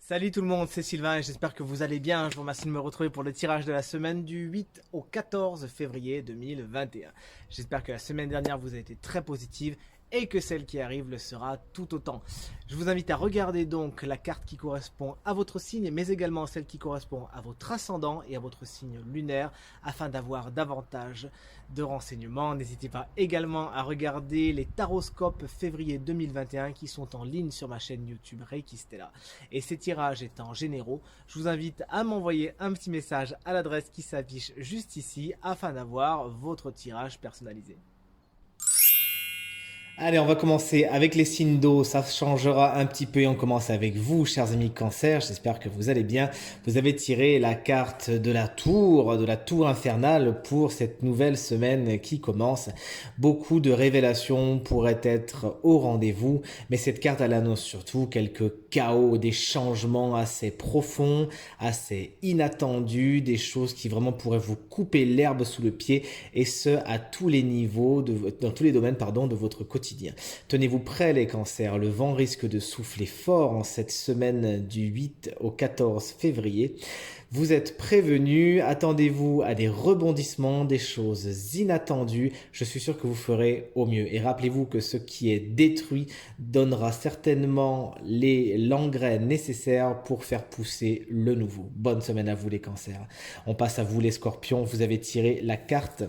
Salut tout le monde, c'est Sylvain et j'espère que vous allez bien. Je vous remercie de me retrouver pour le tirage de la semaine du 8 au 14 février 2021. J'espère que la semaine dernière vous a été très positive et que celle qui arrive le sera tout autant. Je vous invite à regarder donc la carte qui correspond à votre signe, mais également celle qui correspond à votre ascendant et à votre signe lunaire afin d'avoir davantage de renseignements. N'hésitez pas également à regarder les taroscopes février 2021 qui sont en ligne sur ma chaîne YouTube Reiki Stella. Et ces tirages étant généraux, je vous invite à m'envoyer un petit message à l'adresse qui s'affiche juste ici afin d'avoir votre tirage personnalisé. Allez, on va commencer avec les signes d'eau, ça changera un petit peu et on commence avec vous, chers amis Cancer, j'espère que vous allez bien. Vous avez tiré la carte de la tour infernale pour cette nouvelle semaine qui commence. Beaucoup de révélations pourraient être au rendez-vous, mais cette carte elle annonce surtout quelques chaos, des changements assez profonds, assez inattendus, des choses qui vraiment pourraient vous couper l'herbe sous le pied et ce à tous les niveaux, dans tous les domaines de votre quotidien. Tenez-vous prêts les cancers, le vent risque de souffler fort en cette semaine du 8 au 14 février. Vous êtes prévenus, attendez-vous à des rebondissements, des choses inattendues. Je suis sûr que vous ferez au mieux. Et rappelez-vous que ce qui est détruit donnera certainement l'engrais nécessaires pour faire pousser le nouveau. Bonne semaine à vous les cancers. On passe à vous les scorpions. Vous avez tiré la carte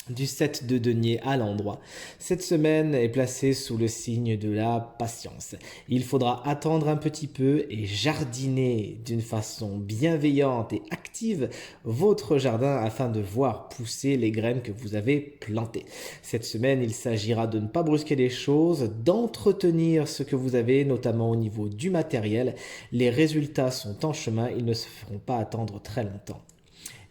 du 7 de denier à l'endroit. Cette semaine est placée sous le signe de la patience. Il faudra attendre un petit peu et jardiner d'une façon bienveillante et active votre jardin afin de voir pousser les graines que vous avez plantées. Cette semaine, il s'agira de ne pas brusquer les choses, d'entretenir ce que vous avez, notamment au niveau du matériel. Les résultats sont en chemin, ils ne se feront pas attendre très longtemps.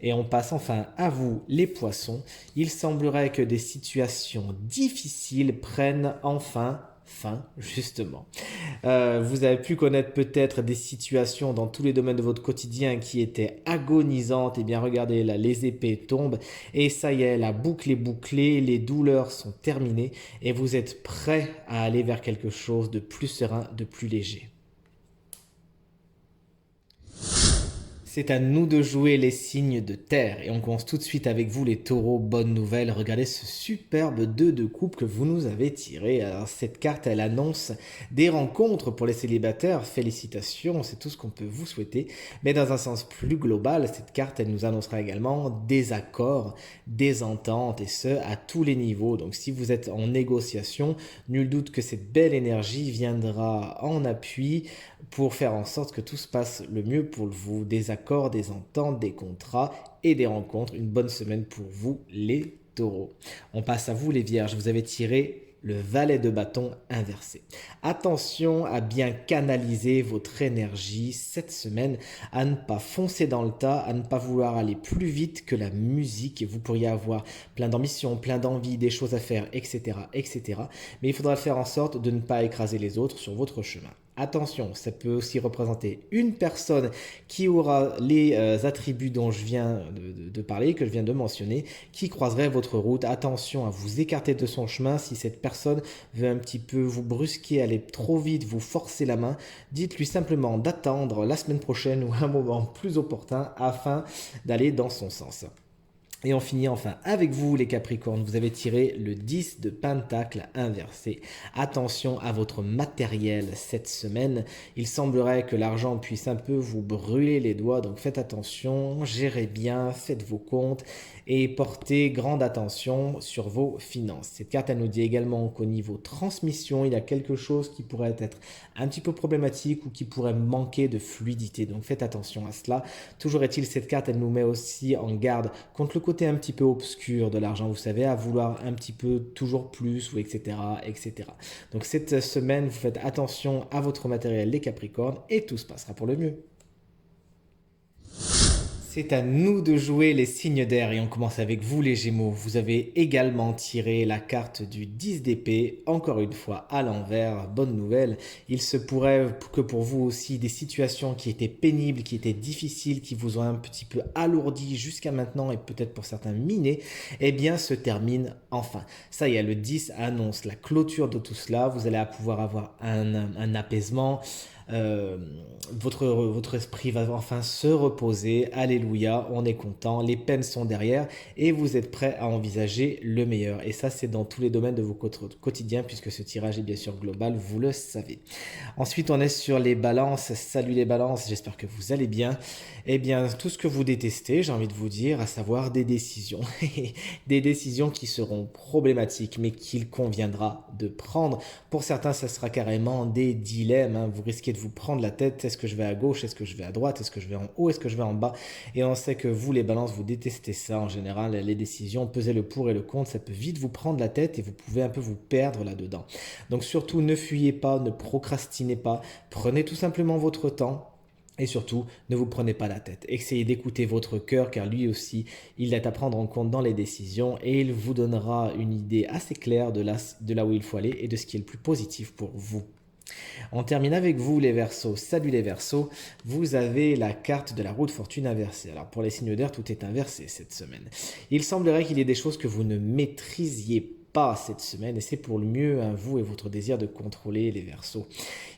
Et on passe enfin à vous, les poissons. Il semblerait que des situations difficiles prennent enfin fin, justement. Vous avez pu connaître peut-être des situations dans tous les domaines de votre quotidien qui étaient agonisantes. Et bien regardez là, les épées tombent et ça y est, la boucle est bouclée, les douleurs sont terminées et vous êtes prêts à aller vers quelque chose de plus serein, de plus léger. C'est à nous de jouer les signes de terre et on commence tout de suite avec vous les taureaux. Bonne nouvelle, regardez ce superbe 2 de coupe que vous nous avez tiré. Alors cette carte elle annonce des rencontres pour les célibataires, félicitations, c'est tout ce qu'on peut vous souhaiter. Mais dans un sens plus global, cette carte elle nous annoncera également des accords, des ententes et ce à tous les niveaux. Donc si vous êtes en négociation, nul doute que cette belle énergie viendra en appui pour faire en sorte que tout se passe le mieux pour vous. Des accords, des ententes, des contrats et des rencontres. Une bonne semaine pour vous les taureaux. On passe à vous les vierges. Vous avez tiré le valet de bâton inversé. Attention à bien canaliser votre énergie cette semaine, à ne pas foncer dans le tas, à ne pas vouloir aller plus vite que la musique. Vous pourriez avoir plein d'ambition, plein d'envie, des choses à faire, etc., etc. Mais il faudra faire en sorte de ne pas écraser les autres sur votre chemin. Attention, ça peut aussi représenter une personne qui aura les attributs dont je viens de parler, que je viens de mentionner, qui croiserait votre route. Attention à vous écarter de son chemin si cette personne veut un petit peu vous brusquer, aller trop vite, vous forcer la main. Dites-lui simplement d'attendre la semaine prochaine ou un moment plus opportun afin d'aller dans son sens. Et on finit enfin avec vous les Capricornes, vous avez tiré le 10 de Pentacle inversé. Attention à votre matériel cette semaine, il semblerait que l'argent puisse un peu vous brûler les doigts, donc faites attention, gérez bien, faites vos comptes et portez grande attention sur vos finances. Cette carte elle nous dit également qu'au niveau transmission, il y a quelque chose qui pourrait être un petit peu problématique ou qui pourrait manquer de fluidité, donc faites attention à cela. Toujours est-il, cette carte elle nous met aussi en garde contre le côté un petit peu obscur de l'argent, vous savez, à vouloir un petit peu toujours plus ou etc. etc. Donc cette semaine, vous faites attention à votre matériel les Capricornes et tout se passera pour le mieux. C'est à nous de jouer les signes d'air et on commence avec vous les Gémeaux. Vous avez également tiré la carte du 10 d'épée, encore une fois à l'envers. Bonne nouvelle, il se pourrait que pour vous aussi des situations qui étaient pénibles, qui étaient difficiles, qui vous ont un petit peu alourdi jusqu'à maintenant et peut-être pour certains minés, eh bien se terminent enfin. Ça y est, le 10 annonce la clôture de tout cela. Vous allez pouvoir avoir un apaisement, votre esprit va enfin se reposer. Alléluia, on est content, les peines sont derrière et vous êtes prêt à envisager le meilleur. Et ça, c'est dans tous les domaines de vos quotidiens puisque ce tirage est bien sûr global, vous le savez. Ensuite, on est sur les balances. Salut les balances, j'espère que vous allez bien. Eh bien, tout ce que vous détestez, j'ai envie de vous dire, à savoir des décisions. Des décisions qui seront problématiques, mais qu'il conviendra de prendre. Pour certains, ça sera carrément des dilemmes, hein. Vous risquez de vous prendre la tête. Est-ce que je vais à gauche? Est-ce que je vais à droite? Est-ce que je vais en haut? Est-ce que je vais en bas? Et on sait que vous, les balances, vous détestez ça en général. Les décisions, peser le pour et le contre, ça peut vite vous prendre la tête et vous pouvez un peu vous perdre là-dedans. Donc surtout, ne fuyez pas, ne procrastinez pas. Prenez tout simplement votre temps. Et surtout, ne vous prenez pas la tête. Essayez d'écouter votre cœur car lui aussi, il est à prendre en compte dans les décisions et il vous donnera une idée assez claire de là où il faut aller et de ce qui est le plus positif pour vous. On termine avec vous les Verseaux. Salut les Verseaux, vous avez la carte de la roue de fortune inversée. Alors pour les signes d'air, tout est inversé cette semaine. Il semblerait qu'il y ait des choses que vous ne maîtrisiez pas cette semaine et c'est pour le mieux, hein, vous et votre désir de contrôler les Verseaux.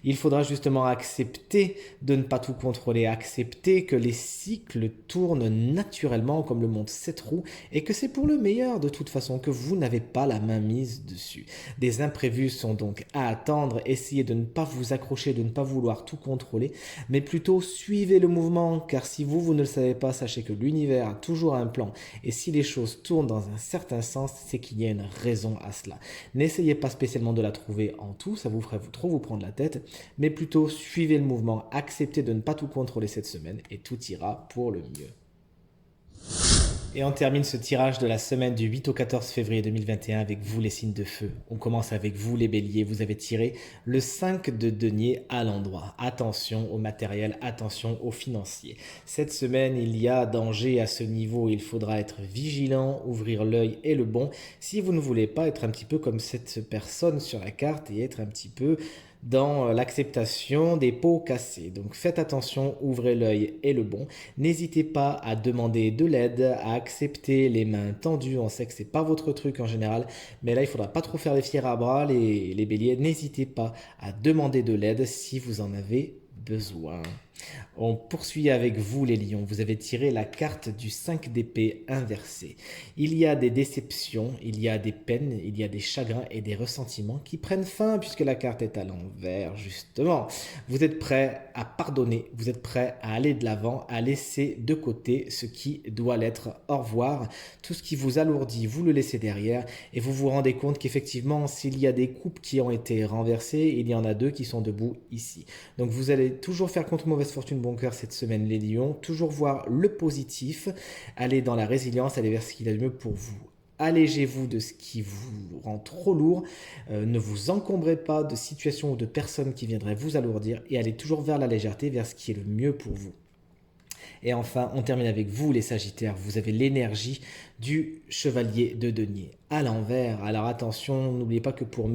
Il faudra justement accepter de ne pas tout contrôler, accepter que les cycles tournent naturellement comme le montre cette roue et que c'est pour le meilleur de toute façon, que vous n'avez pas la main mise dessus. Des imprévus sont donc à attendre, essayez de ne pas vous accrocher, de ne pas vouloir tout contrôler, mais plutôt suivez le mouvement car si vous ne le savez pas, sachez que l'univers a toujours un plan et si les choses tournent dans un certain sens, c'est qu'il y a une raison à cela. N'essayez pas spécialement de la trouver en tout, ça vous ferait trop vous prendre la tête, mais plutôt suivez le mouvement, acceptez de ne pas tout contrôler cette semaine et tout ira pour le mieux. Et on termine ce tirage de la semaine du 8 au 14 février 2021 avec vous les signes de feu. On commence avec vous les béliers, vous avez tiré le 5 de denier à l'endroit. Attention au matériel, attention aux financiers. Cette semaine, il y a danger à ce niveau, il faudra être vigilant, ouvrir l'œil et le bon si vous ne voulez pas être un petit peu comme cette personne sur la carte et être un petit peu dans l'acceptation des pots cassés. Donc faites attention, ouvrez l'œil et le bon. N'hésitez pas à demander de l'aide, à accepter les mains tendues. On sait que c'est pas votre truc en général, mais là il faudra pas trop faire les fiers à bras, les béliers. N'hésitez pas à demander de l'aide si vous en avez besoin. On poursuit avec vous les lions, vous avez tiré la carte du 5 d'épée inversé. Il y a des déceptions, il y a des peines, il y a des chagrins et des ressentiments qui prennent fin puisque la carte est à l'envers justement. Vous êtes prêt à pardonner, vous êtes prêt à aller de l'avant, à laisser de côté ce qui doit l'être. Au revoir, tout ce qui vous alourdit, vous le laissez derrière et vous vous rendez compte qu'effectivement s'il y a des coupes qui ont été renversées, il y en a deux qui sont debout ici. Donc vous allez toujours faire contre mauvaise fortune bon cœur cette semaine les lions, toujours voir le positif, aller dans la résilience, aller vers ce qu'il y a de mieux pour vous. Allégez-vous de ce qui vous rend trop lourd, ne vous encombrez pas de situations ou de personnes qui viendraient vous alourdir et allez toujours vers la légèreté, vers ce qui est le mieux pour vous. Et enfin, on termine avec vous les Sagittaires, vous avez l'énergie du chevalier de denier à l'envers. Alors attention, n'oubliez pas que pour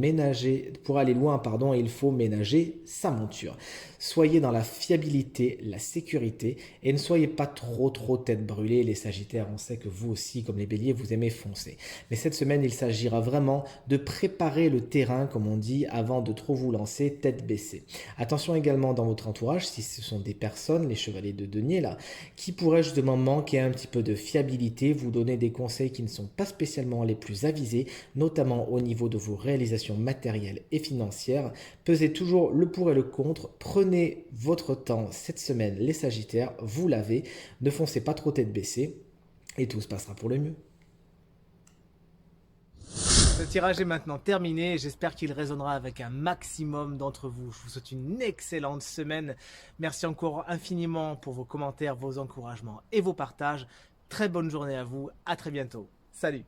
aller loin, il faut ménager sa monture. Soyez dans la fiabilité, la sécurité et ne soyez pas trop tête brûlée. Les Sagittaires, on sait que vous aussi, comme les Béliers, vous aimez foncer. Mais cette semaine, il s'agira vraiment de préparer le terrain, comme on dit, avant de trop vous lancer tête baissée. Attention également dans votre entourage, si ce sont des personnes, les chevaliers de denier là, qui pourraient justement manquer un petit peu de fiabilité, vous donner des conseils qui ne sont pas spécialement les plus avisés, notamment au niveau de vos réalisations matérielles et financières. Pesez toujours le pour et le contre, prenez votre temps cette semaine les Sagittaires, vous l'avez, ne foncez pas trop tête baissée et tout se passera pour le mieux. Ce tirage est maintenant terminé, j'espère qu'il résonnera avec un maximum d'entre vous. Je vous souhaite une excellente semaine. Merci encore infiniment pour vos commentaires, vos encouragements et vos partages. Très bonne journée à vous, à très bientôt. Salut!